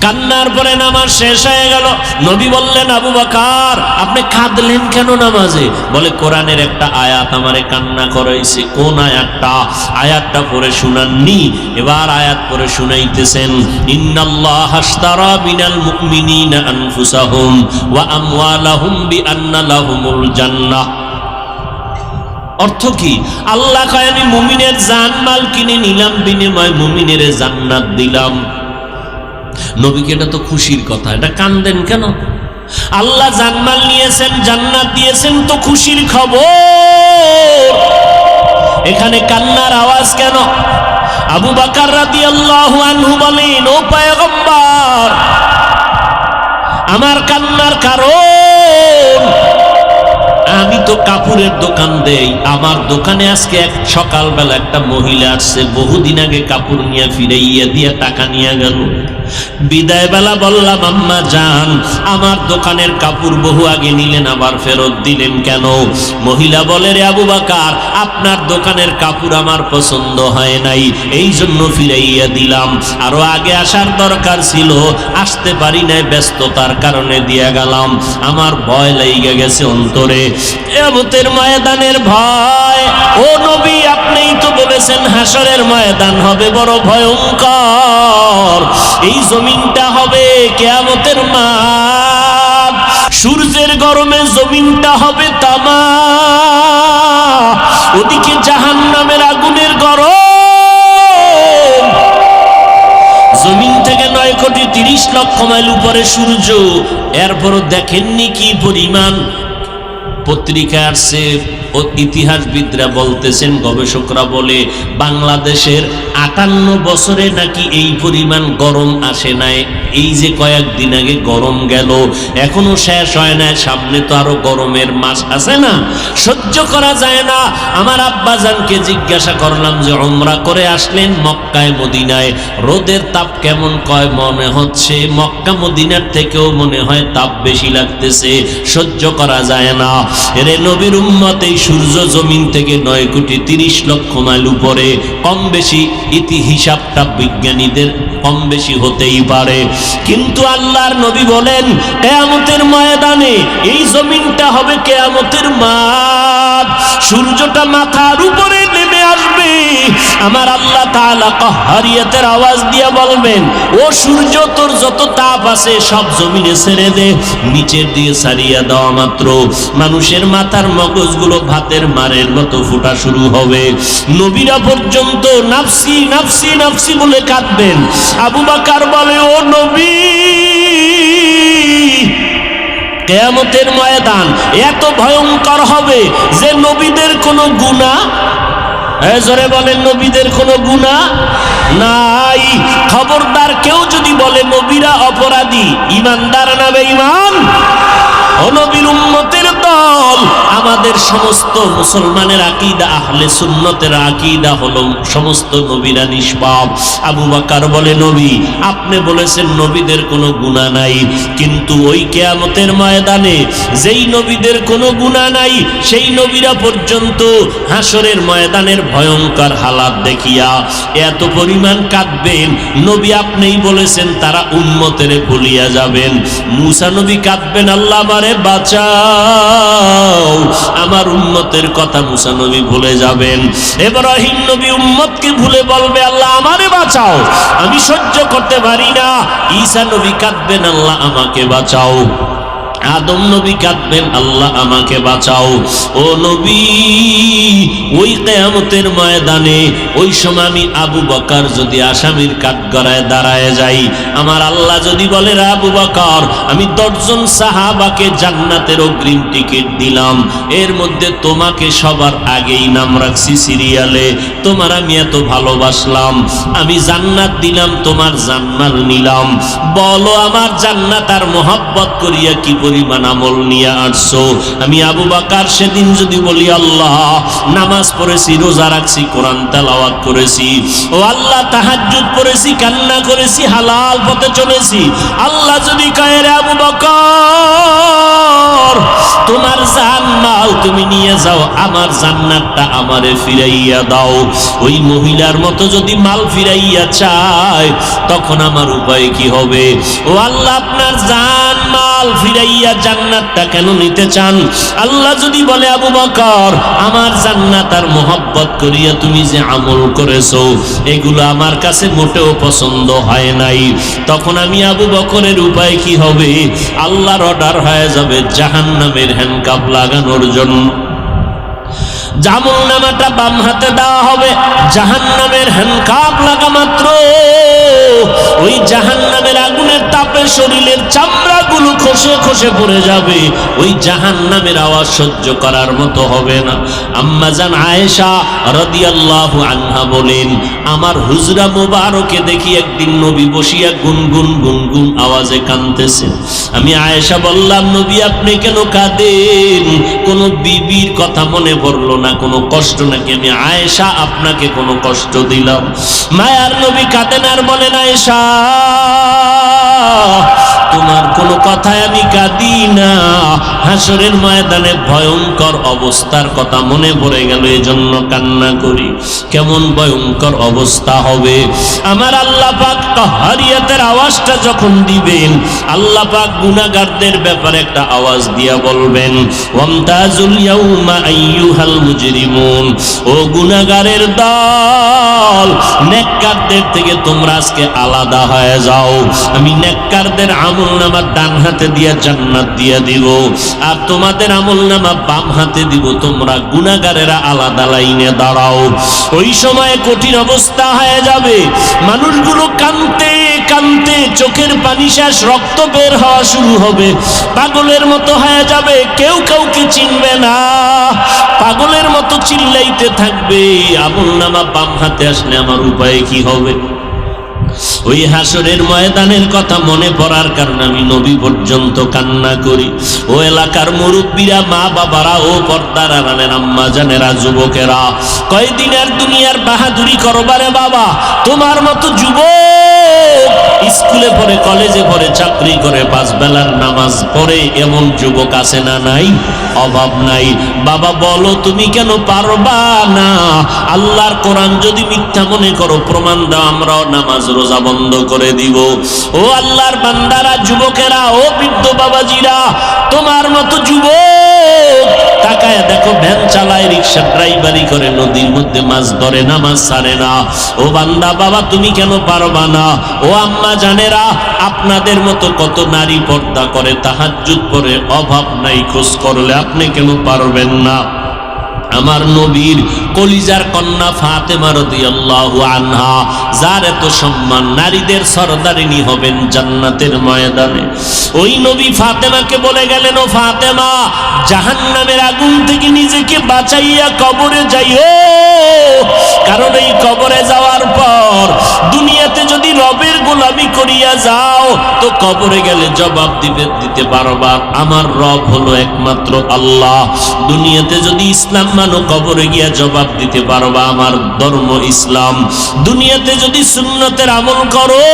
কান্নার পরে নামাজ শেষ হয়ে গেল। নবী বললেন, আবু বকর, আপনি কাঁদলেন কেন নামাজে? বলে, কোরআনের একটা আয়াত আমারে কান্না করাইছে। কোন আয়াতটা? আয়াতটা পড়ে শুনাননি, এবার আয়াত পড়ে শুনাইতেছেন। ইন্নাল্লাহ আশতারা মিনাল মুমিনিনা আনফুসাহুম ওয়া আমওয়ালাহুম বিআন্না লাহুমুল জান্নাহ। অর্থ কি? আল্লাহ কয়, আমি মুমিনের জানমাল কিনে নিলাম, বিনিময়ে মুমিনের জান্নাত দিলাম। নবীকে এটা তো খুশির কথা, এটা কান্দেন কেন? আল্লাহ জানমাল নিয়েছেন, জান্নাত দিয়েছেন, তো খুশির খবর। এখানে কান্নার আওয়াজ কেন? আবু বকর রাদিয়াল্লাহু আনহু বলেন, ও পয়গম্বর, আমার কান্নার কারণ, আমি তো কাপড়ের দোকান দেই। আমার দোকানে আজকে এক সকালবেলা একটা মহিলা আসছে, বহুদিন আগে কাপড় নিয়ে ফিরাইয়া দিয়া টাকা নিয়ে গেল। বিদায় বেলা বললাম, আম্মা জান, আমার দোকানের কাপড় বহু আগে নিলেন, আবার ফেরত দিলেন কেন? মহিলা বলে, রে আবু বকর, আপনার দোকানের কাপড় আমার পছন্দ হয় নাই, এই জন্য ফিরাইয়া দিলাম। আরো আগে আসার দরকার ছিল, আসতে পারি নাই, ব্যস্ততার কারণে দিয়া গেলাম। আমার ভয় লেগে গেছে অন্তরে, কিয়ামতের ময়দানের ভয়। ও নবী, আপনিই তো বলেছেন হাসরের ময়দান হবে বড় ভয়ঙ্কর। এই জমিনটা হবে কিয়ামতের মাঠ। সূর্যের গরমে জমিনটা হবে তামা, ওদিকে জাহান্নামের আগুনের গরম। জমিন থেকে 9 30 লক্ষ মাইল উপরে সূর্য, এরপরও দেখেননি কি পরিমাণ। পত্রিকা আসছে, ইতিহাসবিদরা বলতেছেন, গবেষকরা বলে বাংলাদেশের 58 বছরে নাকি এই পরিমাণ গরম আসে নাই। এই যে কয়েকদিন আগে গরম গেল, এখনো শেষ হয় না, সামনে তো আরো গরমের মাস আছে না, সহ্য করা যায় না। আমার আব্বাজানকে জিজ্ঞাসা করলাম যে উমরা করে আসলেন মক্কায় মদিনায়, রোদের তাপ কেমন? কয় মনে হচ্ছে মক্কা মদিনার থেকেও মনে হয় তাপ বেশি লাগতেছে, সহ্য করা যায় না। এরে নবীর উম্মত, এই সূর্য জমিন থেকে 9,30 লক্ষ মাইল উপরে, কম বেশি হিসাবটা বিজ্ঞানীদের কম বেশি হতেই পারে, কিন্তু আল্লাহর নবী বলেন কিয়ামতের ময়দানে এই জমিনটা হবে কিয়ামতের মাঠ, সূর্যটা মাথার উপরে নেমে আসবে। আমার আল্লাহ তাআলা কাহ্হারিয়াতের আওয়াজ দিয়ে বলবেন, ও সূর্য, তোর যত তাপ আছে সব জমিনে ছেড়ে দে। নিচের দিয়ে ছাড়িয়ে দেওয়া মাত্র মানুষের মাথার মগজগুলো ভাতের মারের মতো ফোটা শুরু হবে। নবীরা পর্যন্ত নাফসি নাফসি নাফসি বলে কাঁদবেন। আবু বকর বলে, ও নবী, কিয়ামতের ময়দান এত ভয়ঙ্কর হবে যে নবীদের কোনো গুনাহ, জোরে বলেন, নবীদের কোনো গুনাহ নাই। খবরদার কেউ যদি বলে নবীরা অপরাধী, ইমানদার না বেঈমান? ও নবীর উম্মতের দল, আমাদের সমস্ত মুসলমানের আকীদা, আহলে সুন্নতের আকীদা হলো সমস্ত নবীরা নিষ্পাপ। আবু বকর বলে, নবী, আপনি বলেছেন নবীদের কোনো গুনাহ নাই, কিন্তু ওই কিয়ামতের ময়দানে যেই নবীদের কোনো গুনাহ নাই, সেই নবীরা পর্যন্ত হাসরের ময়দানের ভয়ঙ্কর হালাত দেখিয়া এত পরিমাণ কাঁদবেন। নবী আপনিই বলেছেন তারা উম্মতের ভুলিয়া যাবেন। মুসা নবী কাঁদবেন, আল্লাহ আমারে বাঁচাও, আমার উম্মতের কথা মুসা নবী ভুলে যাবেন। ইব্রাহিম নবী উম্মতকে ভুলে বলবে, আল্লাহ আমারে বাঁচাও, আমি সহ্য করতে পারি না। ঈসা নবী কাঁদবেন, আল্লাহ আমাকে বাঁচাও। আদম নবী কাঁদবেন, আল্লাহ আমাকে বাঁচাও। ও নবী, ওই কিয়ামতের ময়দানে ওই সময় আমি আবু বকর যদি আসামির কাঠগড়ায় দাঁড়ায় যাই, আমার আল্লাহ যদি বলে, আবু বকর, আমি 10 জন সাহাবাকে জান্নাতের অগ্রিম টিকিট দিলাম, এর মধ্যে তোমাকে সবার আগেই নাম রাখছি সিরিয়ালে, তোমার আমি এত ভালোবাসলাম, আমি জান্নাত দিলাম, তোমার জান্নাত নিলাম, বলো আমার জান্নাত আর মোহাব্বত করিয়া কি পরিমাণ আমল নিয়ে আসছো? আমি আবু বকর সেদিন যদি বলি, আল্লাহ নামাজ পড়েছি, রোজা রাখছি, কোরআন তেলাওয়াত করেছি, ও আল্লাহ তাহাজ্জুদ পড়েছি, কান্না করেছি, হালাল পথে চলেছি, আল্লাহ যদি কয়, রে আবু বকর, তোমার জান মাল তুমি নিয়ে যাও, আমার জান্নাতটা আমারে ফিরাইয়া দাও, ওই মহিলার মতো যদি মাল ফিরাইয়া চায়, তখন আমার উপায় কি হবে? ও আল্লাহ, আপনার জান মাল ফিরাইয়া জান্নাতটা কেন নিতে চান? আল্লাহ যদি বলে, আবু বকর, আমার জান্নাত আর মোহাব্বত করিয়া তুমি যে আমল করেছো, এগুলো আমার কাছে মোটেও পছন্দ হয় নাই, তখন আমি আবু বকরের উপায় কি হবে? আল্লাহর অর্ডার হয়ে যাবে জাহান্নামের হ্যান্ডকাপ লাগানোর জন্য। জামুলনামাটা বাম হাতে দেওয়া হবে, জাহান্নামের হ্যান্ডকাপ লাগা মাত্র ওই জাহান্নামের আগুনের তাপে শরীরের চামড়াগুলো খসে খসে পড়ে যাবে, ওই জাহান্নামের আওয়াজ সহ্য করার মতো হবে না। আম্মা জান আয়েশা রাদিয়াল্লাহু আনহা বলেন, আমার হুজরা মোবারকে দেখি একদিন নবী বসিয়া গুনগুন গুনগুন আওয়াজে কাঁদতেছেন। আমি আয়েশা বললাম, নবী আপনি কেন কাঁদেন? কোনো বিবির কথা মনে পড়লো না, কোনো কষ্ট নাকি? আমি আয়েশা, আপনাকে কোনো কষ্ট দিলাম? মায়ার নবী কাঁদেন আর বলেন, আয়েশা, তোমার কোনো কথায় আমি কাঁদি না, হাসরের ময়দানে ভয়ঙ্কর অবস্থার কথা মনে পড়ে গেল, এজন্য কান্না করি। কেমন ভয়ঙ্কর অবস্থা হবে! আমার আল্লাহ পাক কাহ্হারিয়াতের আওয়াজটা যখন দিবেন, আল্লাহ পাক গুনাহগারদের ব্যাপারে একটা আওয়াজ দিয়া বলবেন, ওয়ামতাজুল ইয়াউমা আইয়ুহাল মুজরিমুন, ও গুনাহগারের দল, নেককারদের থেকে তোমরা আজকে আলাদা হয়ে যাও। আমি নেককারদের আমলনামা ডান হাতে দিয়া জান্নাত দিয়া দিব, আর তোমাদের আমলনামা বাম হাতে দিব, তোমরা গুনাহগারেরা আলাদা লাইনে দাঁড়াও। ওই সময়ে কঠিন অবস্থা হয়ে যাবে, মানুষগুলো কাঁদতে কানতে চোখের পানি শেষ, রক্ত বের হওয়া শুরু হবে, পাগলের মতো হয়ে যাবে, কেউ কাউকে চিনবে না, পাগলের মতো চিল্লাইতে থাকবে। আমলনামা বাম হাতে আসলে আমার উপায় কি হবে? ওই হাসরের ময়দানের কথা মনে পড়ার কারণে আমি নবী পর্যন্ত কান্না করি। ও এলাকার মুরব্বীরা, মা বাবারা, ও পর্দার আড়ালের আম্মা জানেরা, যুবকেরা, কয়দিনের দুনিয়ার বাহাদুরি করবারে বাবা? তোমার মতো যুবক স্কুলে পড়ে, কলেজে পড়ে, চাকরি করে, 5 বেলার নামাজ পড়ে এমন যুবক আছে না নাই? অভাব নাই। বাবা বলো তুমি কেন পারবা না? আল্লাহর কোরআন যদি মিথ্যা মনে করো প্রমাণ দাও, আমরাও নামাজ রোজা বন্ধ করে দিব। ও আল্লাহর বান্দারা, যুবকেরা, ও বৃদ্ধ বাবাজিরা, তোমার মতো যুবক তাকায় দেখো, ভ্যান চালায়, রিক্সা ড্রাইভারি করে, নদীর মধ্যে মাছ ধরে, নামাজ ছাড়ে না। ও বান্দা বাবা তুমি কেন পারবা না? ও আম্মা জানেরা, আপনাদের মতো কত নারী পর্দা করে, তাহাজ্জুদ পড়ে, অভাব নাই, খোঁজ করলে আপনি কেন পারবেন না? আমার নবীর কলিজার কন্যা ফাতেমা রাদিয়াল্লাহু আনহা, যার এত সম্মান, নারীদের সরদারিনী হবেন জান্নাতের ময়দানে, ওই নবী ফাতেমাকে বলে গেলেন, ও ফাতেমা, জাহান্নামের আগুন থেকে নিজেকে বাঁচাইয়া কবরে যাইও, কারণ এই কবরে যাওয়ার পর দুনিয়াতে যদি রবের গোলামি করিয়া যাও তো কবরে গেলে জবাব দিতে পারবা আমার রব হলো একমাত্র আল্লাহ। দুনিয়াতে যদি ইসলাম মানো কবরে গিয়া জবাব দিতে পারবা আমার ধর্ম ইসলাম। দুনিয়াতে যদি সুন্নতের আমল করো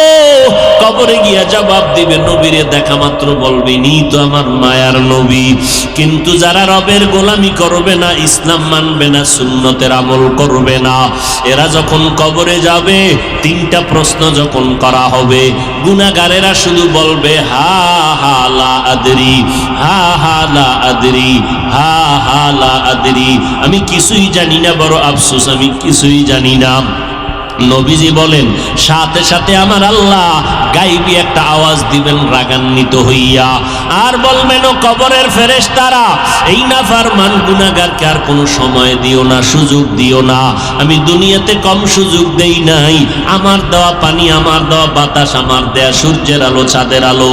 কবরে গিয়া জবাব দিবে নবীরে দেখা মাত্র বলবে নি তো আমার মায়ার নবী। কিন্তু যারা রবের গোলামি করবে না, ইসলাম মানবে না, সুন্নতের আমল করবে না, এরা যখন কবরে যাবে 3টা প্রশ্ন যখন করা হবে, গুনাহগারেরা শুধু বলবে হা হা লা আদরি, হা হা লা আদরি, হা হা লা আদরি, আমি কিছুই জানি না, বড় আফসোস আমি কিছুই জানি না। নবীজি বলেন সাথে সাথে আমার আল্লাহ গাইবি একটা আওয়াজ দিবেন রাগান্বিত হইয়া, আর বলবেন ও কবরের ফেরেশতারা, এই নাফরমান গুনাহগারকে আর কোনো সময় দিও না, সুযোগ দিও না। আমি দুনিয়াতে কম সুযোগ দেই নাই, আমার দেওয়া পানি, আমার দেওয়া বাতাস, আমার দেয়া সূর্যের আলো, চাঁদের আলো,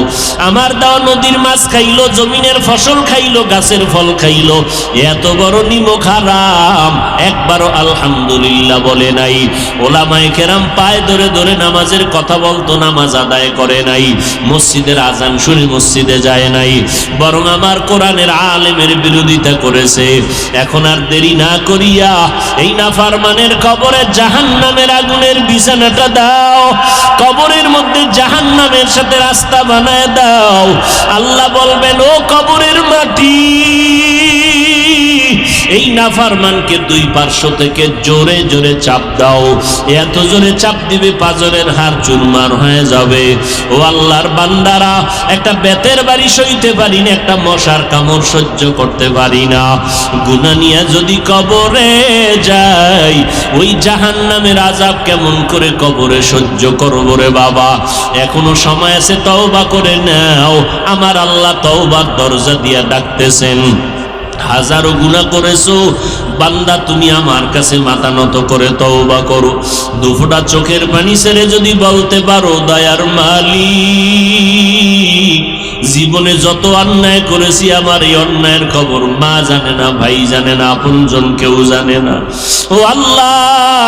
আমার দেওয়া নদীর মাছ খাইলো, জমিনের ফসল খাইলো, গাছের ফল খাইলো, এত বড় নিমক হারাম একবারও আলহামদুলিল্লাহ বলে নাই। ওলামায়ে কেরাম পায়ে ধরে ধরে নামাজের কথা বলতো, নামাজ আদায় করে নাই, মসজিদের আজান শুনে মসজিদে যায় নাই, বরং আমার কোরআনের আলেমের বিরোধিতা করেছে। এখন আর দেরি না করিয়া এই নাফরমানের কবরে জাহান্নামের আগুনের বিছানাটা দাও, কবরের মধ্যে জাহান্নামের সাথে রাস্তা বানায় দাও। আল্লাহ বলবেন ও কবরের মাটি, এই নাফরমানকে 2 পার্শ্ব থেকে জোরে জোরে চাপ দাও, এত জোরে চাপ দিবে পাজরের হাড় চুরমার হয়ে যাবে। ও আল্লাহর বান্দারা, একটা বেতের বাড়ি সইতে পারি না, একটা মশার কামড় সহ্য করতে পারি না, গুনাহ নিয়ে যদি কবরে যাই ওই জাহান্নামের আযাব কেমন করে কবরে সহ্য করব রে বাবা। এখনো সময় আছে, তওবা করে নাও, আমার আল্লাহ তওবার দরজা দিয়া ডাকতেছেন। হাজারো গুনাহ করেছো বান্দা, তুমি আমার কাছে মাথা নত করে তওবা করো। 2 ফোঁটা চোখের পানি ছেড়ে যদি বলতে পারো দয়ার মালিক, জীবনে যত অন্যায় করেছি আমার এই অন্যায়ের খবর মা জানে না, ভাই জানে না, আপনজন কেউ জানে না। ও আল্লাহ,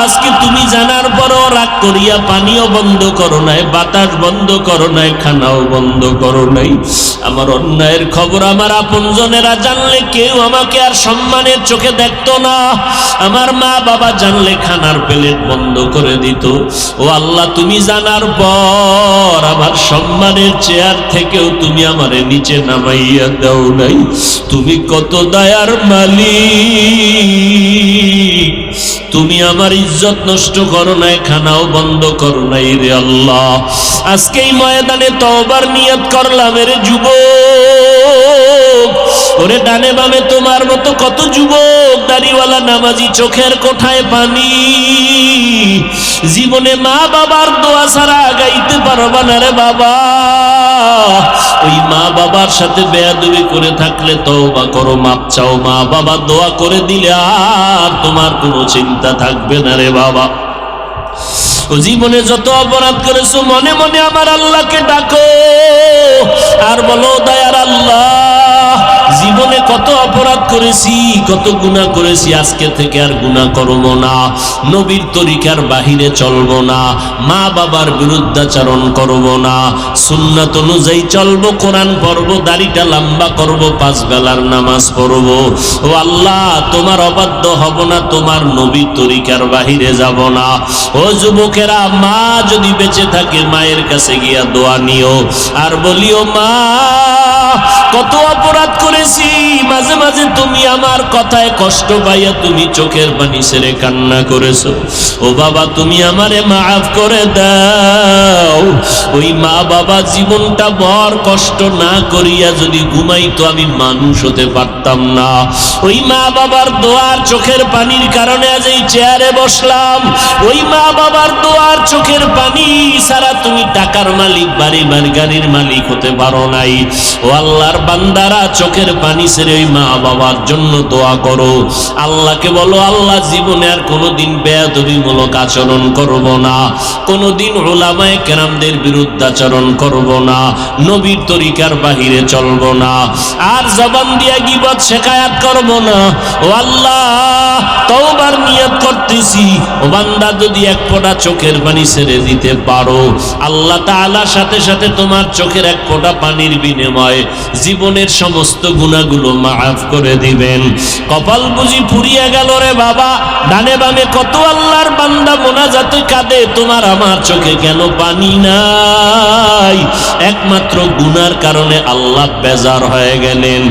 আজকে তুমি জানার পরও রাগ করিয়া পানিও বন্ধ করো নাই, বাতাস বন্ধ করো নাই, খানাও বন্ধ করো নাই। আমার অন্যায়ের খবর আমার আপনজনেরা জানলে কেউ আমাকে আর সম্মানের চোখে দেখতো না, আমার মা বাবা জানলে খানার প্লেট বন্ধ করে দিত। ও আল্লাহ, তুমি জানার পর আমার সম্মানের চেয়ার থেকেও তুমি আমারে নিচে নামাইয়া দাও নাই। তুমি কত দয়ার মালিক, তুমি আমার ইজ্জত নষ্ট করো নাই, খানাও বন্ধ করো নাই রে আল্লাহ। আজকে এই ময়দানে তওবার নিয়ত করলাম রে যুবক, ওরে ডানে বামে তোমার মতো কত যুবক দাড়িওয়ালা নামাজি, চোখের কোঠায় পানি, জীবনে মা বাবার দোয়া ছাড়া গাইতে পারবা না রে বাবা। ওই মা বাবার সাথে বেয়াদবি করে থাকলে তওবা করো, মাপ চাও, মা বাবা দোয়া করে দিলে আর তোমার কোনো চিন্তা থাকবে না রে বাবা। ও ও জীবনে যত অপরাধ করেছো মনে মনে আমার আল্লাহকে ডাকো আর বলো, দয়ার আল্লাহ, জীবনে কত অপরাধ করেছি, কত গুনাহ করেছি, আজকে থেকে আর গুনাহ করব না, নবীর তরিকার বাহিরে চলবো না, মা বাবার বিরুদ্ধাচরণ করব না, সুন্নাত অনুযায়ী চলবো, কোরআন পড়বো, দাড়িটা লম্বা করব, 5 বেলার নামাজ পড়ব। ও আল্লাহ, তোমার অবাধ্য হব না, তোমার নবীর তরিকার বাহিরে যাব না। ও যুবকেরা, মা যদি বেঁচে থাকে মায়ের কাছে গিয়া দোয়া নিও আর বলিও, মা কত অপরাধ করেছি, মাঝে মাঝে তুমি আমার কথায় কষ্ট পাইয়া তুমি চোখের পানি ছেড়ে কান্না করেছো। ও বাবা, তুমি আমারে মাফ করে দাও। ওই মা বাবা জীবনটা বড় কষ্ট না করিয়া যদি ঘুমাইতো আমি মানুষ হতে পারতাম না। ওই মা বাবার দোয়ার চোখের পানির কারণে আজ এই চেয়ারে বসলাম। ওই মা বাবার দোয়ার চোখের পানি ছাড়া তুমি টাকার মালিক, গাড়ির মালিক হতে পারো নাই। ও আল্লাহর বান্দারা, চোখের পানি ছেড়ে ওই মা বাবার জন্য দোয়া করো। আল্লাহকে বলো, আল্লাহ, জীবনে আর কোনোদিন বেয়াদবিমূলক আচরণ করব না, কোনোদিন উলামায়ে কেরামদের বিরুদ্ধাচরণ করব না, নবীর তরিকার বাহিরে চলব না, আর জবান দিয়া গীবত শিকায়াত করব না। ও আল্লাহ, তওবার নিয়ত করতেছি, ও বান্দা যদি এক ফোঁটা চোখের পানি ছেড়ে দিতে পারো, আল্লাহ তাআলার সাথে সাথে তোমার চোখের এক ফোঁটা পানির বিনিময়ে জীবনের সমস্ত গুনাহগুলো মাফ করে দিবেন। কপাল বুঝি পুড়িয়ে গেল রে বাবা, ডানে বামে কত আল্লাহর বান্দা মোনাজাতে কাঁদে, তোমার আমার চোখে কেন পানি নাই? একমাত্র গুনার কারণে আল্লাহ বেজার হয়ে গেলেন,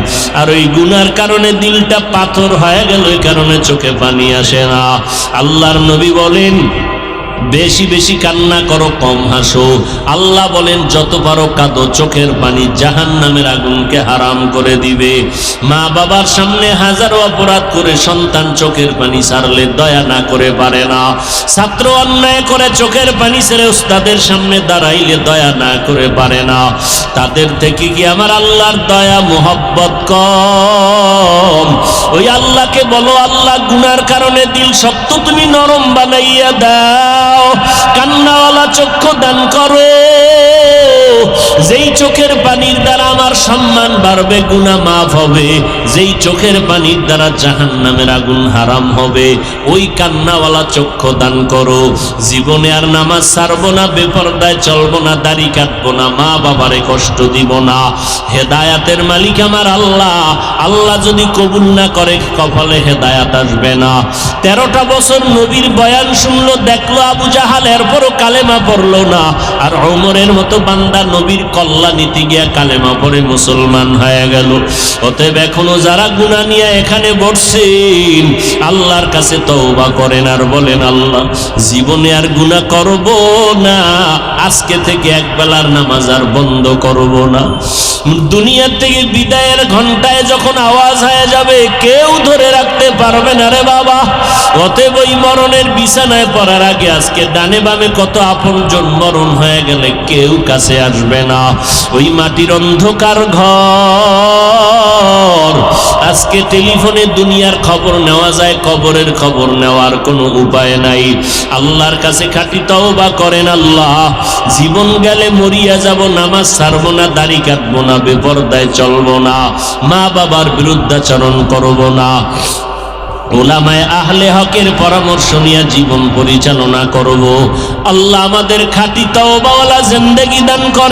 আর ওই গুনার কারণে দিলটা পাথর হয়ে গেল, ওই কারণে চোখে পানি আসে না। আল্লাহর নবী বলেন, বেশি বেশি কান্না করো, কম হাসো। আল্লাহ বলেন, যত পারো কাঁদো, চোখের পানি জাহান্নামের আগুনকে হারাম করে দিবে। মা বাবার সামনে হাজারো অপরাধ করে সন্তান চোখের পানি ছাড়লে দয়া না করে পারে না। ছাত্র অন্যায় করে চোখের পানি ছেড়ে উস্তাদের সামনে দাঁড়াইলে দয়া না করে পারে না। তাদের থেকে কি আমার আল্লাহর দয়া মোহব্বত কম? ওই আল্লাহকে বলো, আল্লাহ, গুনার কারণে দিল শক্ত তুমি নরম বানাইয়া দাও, কান্নাওয়ালা চক্ষু দান করো, যেই চোখের পানির দ্বারা আমার সম্মান বাড়বে, গুনাহ মাফ হবে, যেই চোখের পানির দ্বারা জাহান্নামের আগুন হারাম হবে, ওই কান্নাওয়ালা চক্ষু দান করো। জীবনে আর নামাজ ছাড়বো না, বেপরদায় চলবো না, দাড়ি কাটবো না, মা বাবারে কষ্ট দিব না। হেদায়াতের মালিক আমার আল্লাহ। আল্লাহ যদি কবুল না করে, কপালে হেদায়াত আসবে না। 13টা বছর নবীর বয়ান শুনলো, দেখলো আবু জাহাল, এরপরও কালেমা পড়লো না। আর ওমরের মতো বান্দা নবীর কল্লা নীতি গিয়া কালেমা পড়ে মুসলমান হয়ে গেল। অতএব এখনো যারা গুনাহ নিয়ে এখানে বসছেন, আল্লাহর কাছে তওবা করেন আর বলেন, আল্লাহ, জীবনে আর গুনাহ করব না, আজকে থেকে এক বেলার নামাজ আর বন্ধ করব না। দুনিয়ার থেকে বিদায়ের ঘন্টায় যখন আওয়াজ হয়ে যাবে, কেউ ধরে রাখতে পারবে না রে বাবা। অতএব ওই মরণের বিছানায় পড়ার আগে আজকে ডানে বামে কত আপনজন মরণ হয়ে গেলে কেউ কাছে আসবে না। ওই মাটির অন্ধকার ঘর, আজকে টেলিফোনে দুনিয়ার খবর নেওয়া যায়, কবরের খবর নেওয়ার কোনো উপায় নাই। আল্লাহর কাছে খাঁটি তওবা করেন, আল্লাহ, জীবন গেলে মরিয়া যাব, নামাজ ছাড়বো না, দাড়ি কাটবো না, বেপরদায় চলবো না, মা বাবার বিরুদ্ধাচরণ করবো না, উলামায়ে আহলে হকের পরামর্শ নিয়ে জীবন পরিচালনা করব। আল্লাহ আমাদের খাঁটি তওবাওয়ালা জিন্দেগি দান করেন।